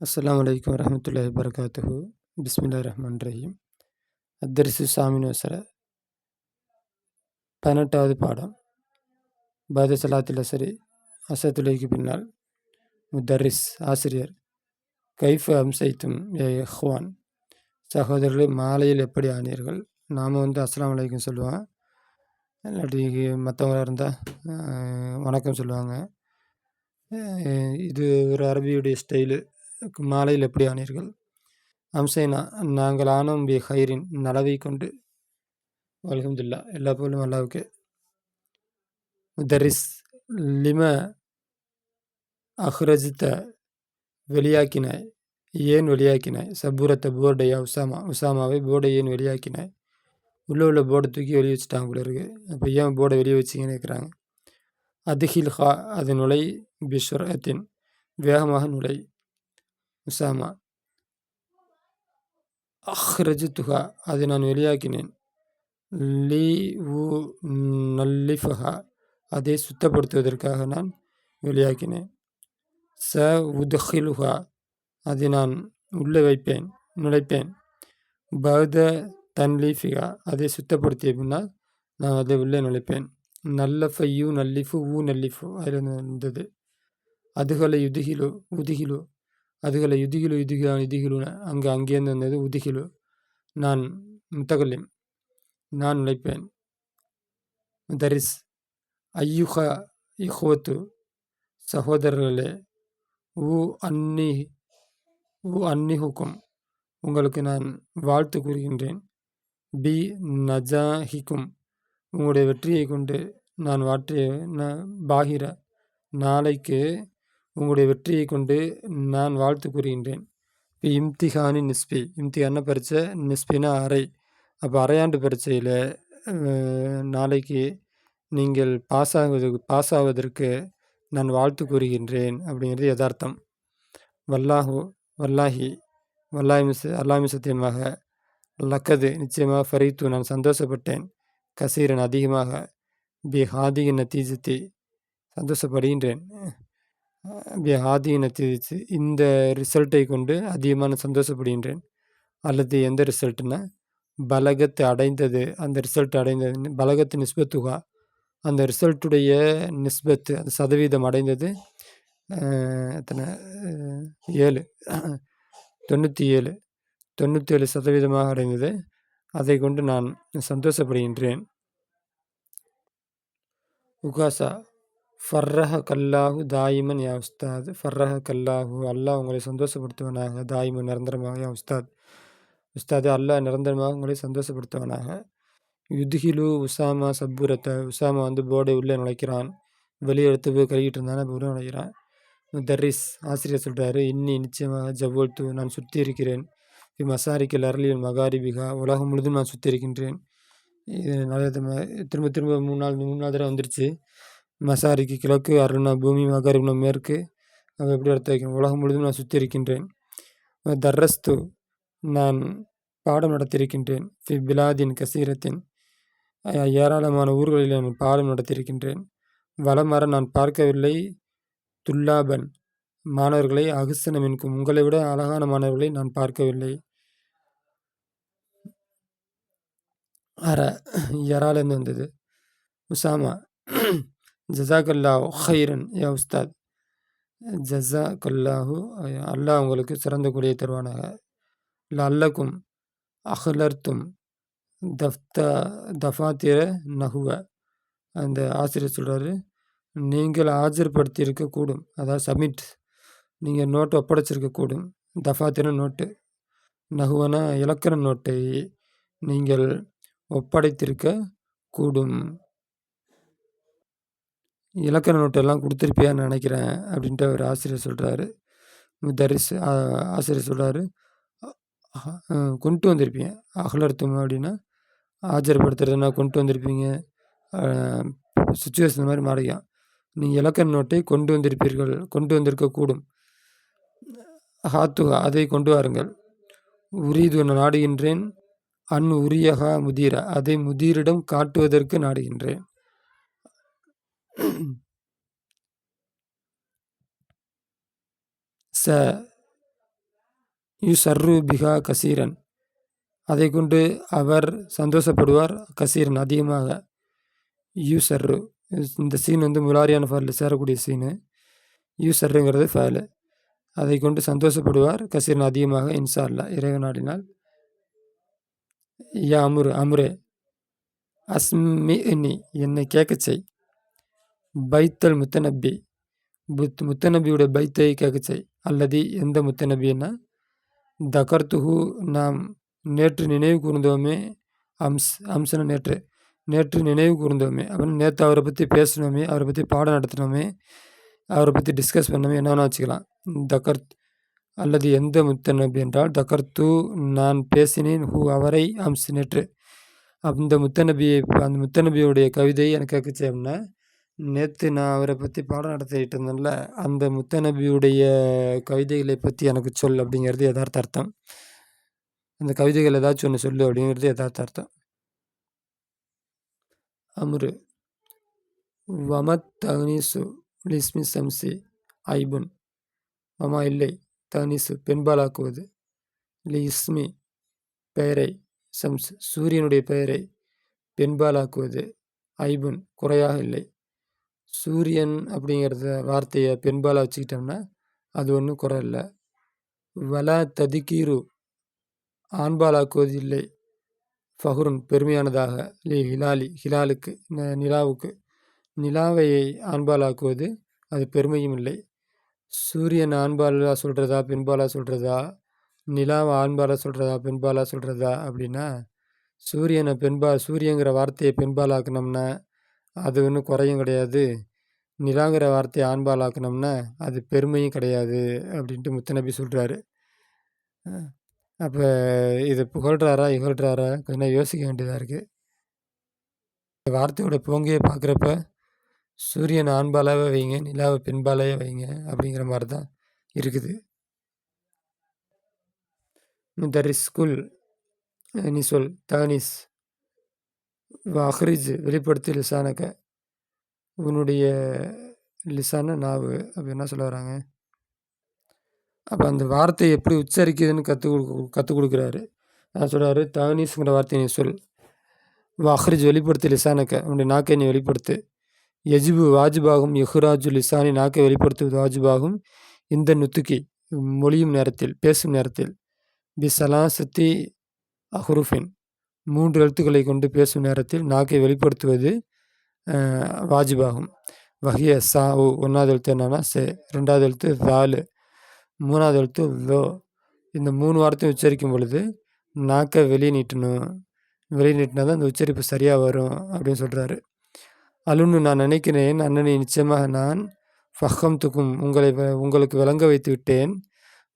அஸ்ஸலாமு அலைக்கும் வரஹ்மத்துல்லாஹி வபரகாத்துஹு. பிஸ்மில்லாஹிர் ரஹ்மானிர் ரஹீம். அத்தரிசு சாமின் வசர 18வது பாடம். பாத சலாத்தில் அசரி அசர் தொழுகைக்கு பின்னால். முதர்ரிஸ் ஆசிரியர். கைஃப அம்சைத்தும் ஏ இஹ்வான், சகோதரர்களே மாலையில் எப்படி ஆனீர்கள்? நாம் அஸ்ஸலாமு அலைக்கும் சொல்லுவோம், இல்லாட்டி மற்றவங்களாக இருந்தால் வணக்கம் சொல்லுவாங்க. இது ஒரு அரபியுடைய ஸ்டைலு. மாலையில் எப்படி ஆனீர்கள்? அம்சைனா நாங்கள் ஆனோம் பி ஹைரின், நலவை கொண்டு. அல்ஹம்துலில்லாஹ், எல்லா புகழும் அல்லாஹ்வுக்கே. முதர்ரிஸ் லிம அஹ்ரஜ்த, வெளியாக்கினாய், ஏன் வெளியாக்கினாய்? சபூரத்தை போர்டையா உசாமா, உசாமாவை போர்டை ஏன் வெளியாக்கினாய்? உள்ள போர்டை தூக்கி வெளியே வச்சுட்டாங்க போல இருக்கு. அப்போ ஏன் போர்டை வெளியே வச்சிங்கன்னு கேட்குறாங்க. அதுஹில் ஹா, அது நுழை, பிஸ்வரத்தின், வேகமாக நுழை. உசாமா அஹ்ரஜ்துஹா, அதை நான் வெளியாக்கினேன். லீ உ நல்லிஃபஹா, அதை சுத்தப்படுத்துவதற்காக நான் வெளியாக்கினேன். ச உத்ஹிலுஹா, அதை நான் உள்ளே வைப்பேன், நுழைப்பேன். பௌத தன்லீஃபிகா, அதை சுத்தப்படுத்திய பின்னால் நான் அதை உள்ளே நுழைப்பேன். நல்லஃப யூ நல்லிஃபு ஊ நல்லிஃபு, அதில் இருந்தது. அதுகளை யுதுகிலு உதுகிலு, அதுகளை யுதுகிலு யுதுகிலுன, அங்கேருந்து வந்தது உதுகிலு. நான் முத்தகல்லிம், நான் நுழைப்பேன். தரிஸ் ஐயுஹா இஹ்வத்து, சகோதரர்களே. ஊ அன்னி அன்னிஹுக்கும், உங்களுக்கு நான் வாழ்த்து கூறுகின்றேன். பி நஜாஹிக்கும், உங்களுடைய வெற்றியை கொண்டு நான் பாகிர, நாளைக்கு உங்களுடைய வெற்றியை கொண்டு நான் வாழ்த்து கூறுகின்றேன். இப்போ இம்திஹானி நிஸ்பி, இம்திஹான பரீட்சை, நிஸ்பினா அரை. அப்போ அரையாண்டு பரீட்சையில் நாளைக்கு நீங்கள் பாஸ் ஆவதற்கு நான் வாழ்த்து கூறுகின்றேன் அப்படிங்கிறது யதார்த்தம். வல்லாஹி அல்லாஹ்வின் சத்தியமாக, லக்கது நிச்சயமாக, ஃபரீத்து நான் சந்தோஷப்பட்டேன், கசீரன் அதிகமாக, பி ஹாதிகி நத்தீஜத்தி சந்தோஷப்படுகின்றேன், பி ஹாதிகி நத்தீஜத்து இந்த ரிசல்ட்டை கொண்டு அதிகமான சந்தோஷப்படுகின்றேன். அல்லது எந்த ரிசல்ட்டுன்னா பலகத்து அடைந்தது, அந்த ரிசல்ட் அடைந்தது. பலகத்து நிஸ்பத்துகா, அந்த ரிசல்ட்டுடைய நிஸ்பத்து, அந்த சதவீதம் அடைந்தது எத்தனை 7 97% அடைந்தது. அதை கொண்டு நான் சந்தோஷப்படுகின்றேன். உகாசா ஃபர்ரஹ கல்லாஹு தாயிமன் யா உஸ்தாத், ஃபர்ரஹ கல்லாஹு, அல்லாஹ் உங்களை சந்தோஷப்படுத்துவனாக, தாயிமன் நிரந்தரமாக, யா உஸ்தாத், உஸ்தாது அல்லாஹ் நிரந்தரமாக உங்களை சந்தோஷப்படுத்துவனாக. யுதுகிலு உசாமா சப்பூரத்தை, உசாமா போர்டை உள்ளே நுழைக்கிறான். வெளியே எடுத்து போய் கழுகிட்டு இருந்தானே, உள்ளே நுழைக்கிறான். தர்ரிஸ் ஆசிரியர் சொல்கிறாரு, நிச்சயமாக ஜவ்வல்து நான் சுற்றி இருக்கிறேன். மசாரிக்கல் அரளியல் மகாரிபிகா, உலகம் முழுதும் நான் சுற்றி இருக்கின்றேன். இது நிறைய திரும்ப 3 நாள் தடவை வந்துருச்சு. மசாரிக்கு கிழக்கு, அருணா பூமி, மகாரிப்னா மேற்கு. அதை எப்படி எடுத்து வைக்கணும்? உலகம் முழுதும் நான் சுற்றி இருக்கின்றேன். தர்ரஸ்து நான் பாடம் நடத்தியிருக்கின்றேன். ஃபி பிலாதின் கசீரத்தின், ஏராளமான ஊர்களில் நான் பாடம் நடத்தியிருக்கின்றேன். வளமர நான் பார்க்கவில்லை, துல்லாபன் மாணவர்களை, அகுசனமின்கும் உங்களை விட அழகான மாணவர்களை நான் பார்க்கவில்லை. யராலேருந்து வந்தது. உசாமா ஜஸாக்கல்லாஹு ஹைரன் யா உஸ்தாத், ஜஸாக்கல்லாஹு, அல்லாஹ் உங்களுக்கு சிறந்த கூலியை தருவானாக. லல்லக்கும் அஹ்லர்த்தும் தஃபாத்திர நஹுவ, அந்த ஆசிரியர் சொல்கிறாரு, நீங்கள் ஆஜர்படுத்தியிருக்கக்கூடும், அதாவது சப்மிட், நீங்கள் நோட்டு ஒப்படைச்சிருக்கக்கூடும். தஃபாத்திர நோட்டு, நகுவனா இலக்கண நோட்டை நீங்கள் ஒப்படைத்திருக்க கூடும். இலக்கண நோட்டெல்லாம் கொடுத்துருப்பியான்னு நினைக்கிறேன் அப்படின்ட்டு அவர் ஆசிரியர் சொல்கிறாரு. தரிஸ் ஆசிரியர் சொல்கிறாரு, கொண்டு வந்திருப்பீங்க. அகலர்த்தம் அப்படின்னா ஆஜர்படுத்துறதுனா கொண்டு வந்திருப்பீங்க, சுச்சுவேஷன் மாதிரி மாறிக்கலாம். நீங்கள் இலக்கண நோட்டை கொண்டு வந்திருப்பீர்கள், கொண்டு வந்திருக்கக்கூடும். ஹாத்துகா, அதை கொண்டு வாருங்கள். உரீது நாடுகின்றேன், உரியகா முதீரா, அதை முதீரிடம் காட்டுவதற்கு நாடுகின்றேன். ச யுசர்ரு பிஹா கசீரன், அதை கொண்டு அவர் சந்தோஷப்படுவார். கசீரன் அதிகமாக. யுசர்ரு, இந்த சீன் வந்து முலாரியான ஃபாலில் சேரக்கூடிய சீனு. யுசர்ருங்கிறது ஃபேலு. அதை கொண்டு சந்தோஷப்படுவார். கசீரன் அதிகமாக. இன்ஷா அல்லா, இறைவன் நாடினால். யா அமுரு, அமுரே. அஸ்மிஇனி, என்னை கேட்கச் செய். பைத்தல் முத்தநப்பி, முத்தநபியுடைய பைத்தை கேட்கச் செய். அல்லது எந்த முத்தநபின்னா, தகர்த்துஹு, நாம் நேற்று நினைவு கூர்ந்தோமே. அம்சன நேற்று, நேற்று நினைவு கூர்ந்தோமே. அப்படின்னு நேற்று அவரை பற்றி பேசினோமே, அவரை பற்றி பாடம் நடத்தினோமே, அவரை பற்றி டிஸ்கஸ் பண்ணோமே, என்ன வேணா வச்சுக்கலாம். தகர்த் அல்லது எந்த முத்தநபி என்றால், தகர்த்து நான் பேசினேன், ஹூ அவரை, அம்ஸ் நேற்று. அந்த முத்தநபியை, அந்த முத்தநபியுடைய கவிதையை எனக்கு கேட்கச்சு. அப்படின்னா, நேற்று நான் அவரை பற்றி பாடம் நடத்திட்டு இருந்தேன்ல, அந்த முத்தநபியுடைய கவிதைகளை பற்றி எனக்கு சொல் அப்படிங்கிறது யதார்த்த அர்த்தம். அந்த கவிதைகள் ஏதாச்சும் ஒன்று சொல்லு அப்படிங்கிறது யதார்த்த அர்த்தம். அம்ரு வமத் தகனீசு லிஸ்மி சம்சி ஐபுன், வமா இல்லை, தகனீசு பெண்பாலாக்குவது, லி இஸ்மி பெயரை, சம்ஸ் சூரியனுடைய பெயரை பெண்பாலாக்குவது, ஐபுன் குறையாக இல்லை. சூரியன் அப்படிங்கிறத வார்த்தையை பெண்பாலாக வச்சுக்கிட்டோம்னா அது ஒன்றும் குறை இல்லை. வலா ததிகீரு, ஆண்பாலாக்குவது இல்லை. ஃபஹுருன் பெருமையானதாக, லி ஹிலாலி, ஹிலாலுக்கு, நிலாவுக்கு, நிலாவை ஆண்பாலாக்குவது அது பெருமையும் இல்லை. சூரியன் ஆண்பாலாக சொல்கிறதா பெண்பாலாக சொல்கிறதா, நிலாவை ஆண்பாலாக சொல்கிறதா பெண்பாலாக சொல்கிறதா அப்படின்னா, சூரியனை சூரியங்கிற வார்த்தையை பெண்பாலாக்குனோம்னா அது ஒன்றும் குறையும் கிடையாது. நிலாங்கிற வார்த்தையை ஆண்பாலாக்குனோம்னா அது பெருமையும் கிடையாது அப்படின்ட்டு முத்தநபி சொல்கிறாரு. அப்போ இதை புகழ்கிறாரா இகழ்கிறாரா கொஞ்சம் யோசிக்க வேண்டியதாக இருக்குது. இந்த வார்த்தையோட போங்கையை பார்க்குறப்ப சூரியன் ஆண்பாலாவே வைங்க, நிலாவை பெண்பாலையே வைங்க அப்படிங்கிற மாதிரி தான் இருக்குது. முதரிஸ் குல், நீ சொல். தகனீஸ் அஹ்ரிஜ், வெளிப்படுத்தி. லிசானக்க, உன்னுடைய லிசான நாவு. அப்போ என்ன சொல்ல வராங்க? அப்போ அந்த வார்த்தையை எப்படி உச்சரிக்குதுன்னு கற்றுக் கொடுக்குறாரு. நான் சொல்கிறாரு, தகனீஸுங்கிற வார்த்தையை நீ சொல். அஹ்ரிஜ், வெளிப்படுத்தி. லிசானக்க, உன்னுடைய நாக்கை நீ வெளிப்படுத்து. எஜிபு, வாஜிபாகும். இஹ்ராஜு லிசானி, நாக்கை வெளிப்படுத்துவது வாஜிபாகும். இந்த நுத்துக்கி, மொழியும் நேரத்தில், பேசும் நேரத்தில். பிசலாசத்தி அஹ்ருஃபின், 3 எழுத்துக்களை கொண்டு பேசும் நேரத்தில் நாக்கை வெளிப்படுத்துவது வாஜிபாகும். வஹிய சா உ, 1வது எழுத்து என்னன்னா சே, 2வது எழுத்து தாலு, 3வது எழுத்து லோ. இந்த 3 வார்த்தையும் உச்சரிக்கும் பொழுது நாக்கை வெளியே நீட்டணும். வெளியே நீட்டினா தான் அந்த உச்சரிப்பு சரியாக வரும் அப்படின்னு சொல்கிறாரு. அலுன்னு, நான் நினைக்கிறேன். அண்ணனை, நிச்சயமாக நான். ஃபஹம் துக்கும், உங்களுக்கு விளங்க வைத்து விட்டேன்.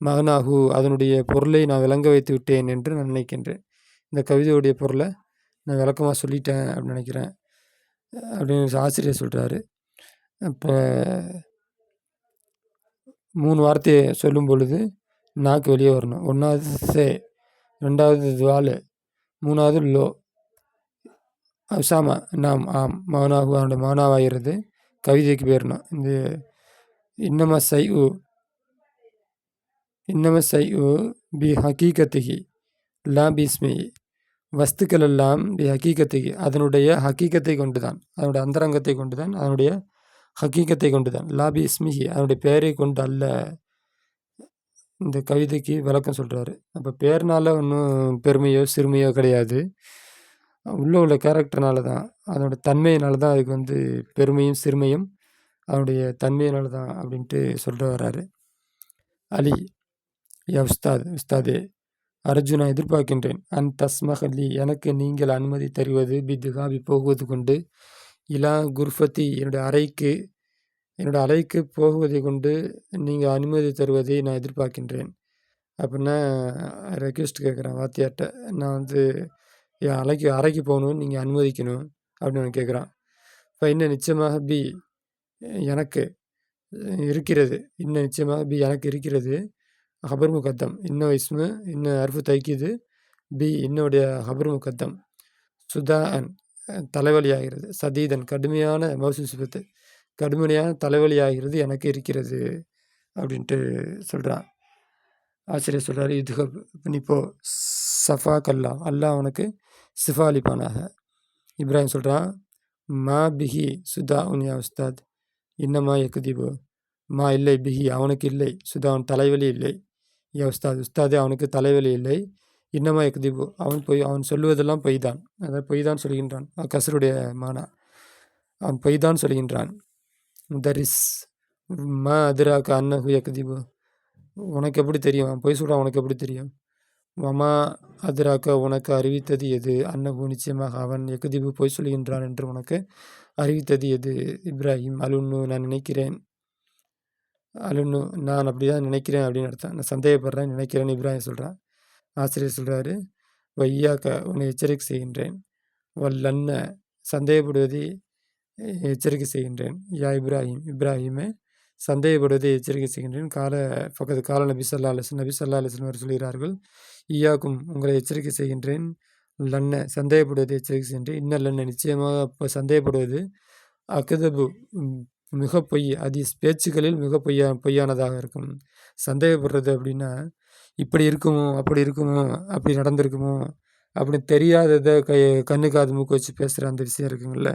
மகனாகு, அதனுடைய பொருளை நான் விளங்க வைத்து விட்டேன் என்று நான் நினைக்கின்றேன். இந்த கவிதையுடைய பொருளை நான் விளக்கமாக சொல்லிட்டேன் அப்படின்னு நினைக்கிறேன் அப்படின்னு ஆசிரியர் சொல்கிறாரு. இப்போ 3 வார்த்தையை சொல்லும் பொழுது நாக்கு வெளியே வரணும். 1வது சே, 2வது துவாலு, 3வது லோ. அசாமா, நாம், ஆம். மௌனாகு, அவனுடைய மௌனாவாகிறது கவிதைக்கு போயிடணும். இந்த இன்னம சை உ பி ஹக்கீகத்திகி லா பிஸ்மி, வஸ்துக்கள் எல்லாம் பி ஹக்கீகத்திகி, அதனுடைய ஹக்கீகத்தை கொண்டு தான், அதனுடைய அந்தரங்கத்தை கொண்டு தான், அதனுடைய ஹக்கீகத்தை கொண்டு தான். லா பி இஸ்மிஹி, அதனுடைய பெயரை கொண்டு அல்ல. இந்த கவிதைக்கு விளக்கம் சொல்கிறாரு. அப்போ பேர்னால ஒன்றும் பெருமையோ சிறுமையோ கிடையாது. உள்ள கேரக்டர்னால தான், அதனோட தன்மையினால தான் அதுக்கு வந்து பெருமையும் சிறுமையும் அதனுடைய தன்மையினால தான் அப்படின்ட்டு சொல்லிட்டு வர்றாரு. அலி, யா உஸ்தாதே, அர்ஜுனா, எதிர்பார்க்கின்றேன். தஸ்மஹலி, எனக்கு நீங்கள் அனுமதி தருவது, பித்துகாபி, போகுவது கொண்டு, இலா குர்ஃபத்தி, என்னுடைய அறைக்கு போகுவதை கொண்டு நீங்கள் அனுமதி தருவதை நான் எதிர்பார்க்கின்றேன். அப்படின்னா ரெக்வெஸ்ட் கேட்குறேன் வாத்தியார்கிட்ட. நான் வந்து என் அறைக்கு போகணும்னு நீங்கள் அனுமதிக்கணும் அப்படின்னு கேட்குறான். இப்போ இன்னும் நிச்சயமாக பி, எனக்கு இருக்கிறது. இன்னும் நிச்சயமாக பி, எனக்கு இருக்கிறது. ஹபர் முகத்தம், இன்னும் இஸ்மு, இன்னும் அர்ஃபு தைக்கிது. பி, இன்னுடைய ஹபர் முகத்தம். சுதான், தலைவலி ஆகிறது. சதீதன், கடுமையான மௌசூ சிபத்து, கடுமையான தலைவலி ஆகிறது எனக்கு இருக்கிறது அப்படின்ட்டு சொல்கிறான். ஆசிரியர் சொல்கிறாரு, இதுஹப் நீ போ, சஃபா கல்லா, அல்லாஹ் அவனுக்கு சிஃபா அளிப்பானாக. இப்ராஹிம் சொல்கிறான், மா பிஹி சுதா உன் யா உஸ்தாத், இன்னமா யக்குதிபு, மா இல்லை பிஹி அவனுக்கு இல்லை, சுதா அவன் தலைவலி இல்லை, யா உஸ்தாத் உஸ்தாதே அவனுக்கு தலைவலி இல்லை, இன்னமா யக்குதிபு அவன் சொல்லுவதெல்லாம் பொய் தான், அதாவது பொய் தான் சொல்கின்றான். கசருடைய மானா, அவன் பொய் தான் சொல்கின்றான். முதரிஸ் மா அதிராக அன்னஹு யக்குதிபு, உனக்கு எப்படி தெரியும் அவன் பொய் சொல்கிறான், உனக்கு எப்படி தெரியும்? வமா அதிராக்க உனக்கு அறிவித்தது எது? அன்னஹு நிச்சயமாக அவன் யக்குதிபு பொய் சொல்கின்றான் என்று உனக்கு அறிவித்தது எது? இப்ராஹிம் அலுன்னு நான் நினைக்கிறேன், அலுன்னு நான் அப்படிதான் நினைக்கிறேன் அப்படின்னு அர்த்தம். நான் சந்தேகப்படுறேன் நினைக்கிறேன்னு இப்ராஹிம் சொல்கிறான். ஆசிரியர் சொல்கிறாரு, வையாக்க உன்னை எச்சரிக்கை செய்கின்றேன், வல்லன்ன சந்தேகப்படுவதை எச்சரிக்கை செய்கின்றேன், யா இப்ராஹிம் இப்ராஹிமே சந்தேகப்படுவதை எச்சரிக்கை செய்கின்றேன். பக்கத்து கால நபி ஸல்லல்லாஹு அலைஹி வஸல்லம் அவர்கள் சொல்கிறார்கள், ஈயாக்கும் உங்களை எச்சரிக்கை செய்கின்றேன், லன்ன சந்தேகப்படுவதை எச்சரிக்கை செய்கின்றேன், இன்னல்லன்ன நிச்சயமாக அப்போ சந்தேகப்படுவது, அக்தபு மிக பொய், பேச்சுக்களில் மிக பொய்யானதாக இருக்கும். சந்தேகப்படுறது அப்படின்னா, இப்படி இருக்குமோ அப்படி இருக்குமோ அப்படி நடந்திருக்குமோ அப்படின்னு தெரியாததை கண்ணு காது மூக்கு வச்சு பேசுகிற அந்த விஷயம் இருக்குங்கள்ல,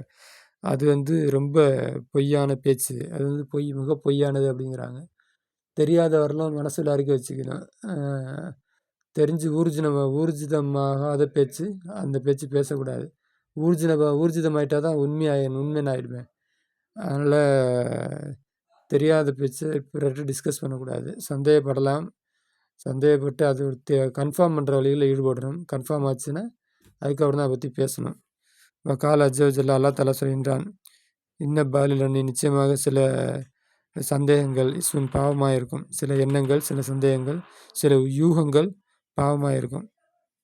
அது ரொம்ப பொய்யான பேச்சு. அது மிக பொய்யானது அப்படிங்கிறாங்க. தெரியாதவரெல்லாம் மனசில் அறிக்கை வச்சுக்கணும். தெரிஞ்சு ஊர்ஜிதமாகாத பேச்சு, அந்த பேச்சு பேசக்கூடாது. ஊர்ஜிதமாயிட்டா தான் உண்மைன்னு ஆயிடுமே. அதனால் தெரியாத பேச்சை பிறர்கிட்ட டிஸ்கஸ் பண்ணக்கூடாது. சந்தேகப்படலாம், சந்தேகப்பட்டு அது கன்ஃபார்ம் பண்ணுற வழியில் ஈடுபடணும். கன்ஃபார்ம் ஆச்சுன்னா அதுக்கப்புறம் தான் அதை பற்றி பேசணும். வக்கால் அஜ்ஜவஜல்ல அல்லா தஆலா சொல்கின்றான், இன்ன பாலிலன்னி நிச்சயமாக சில சந்தேகங்கள் இஸ்மின் பாவமாக இருக்கும், சில எண்ணங்கள், சில சந்தேகங்கள், சில யூகங்கள் பாவமாக இருக்கும்.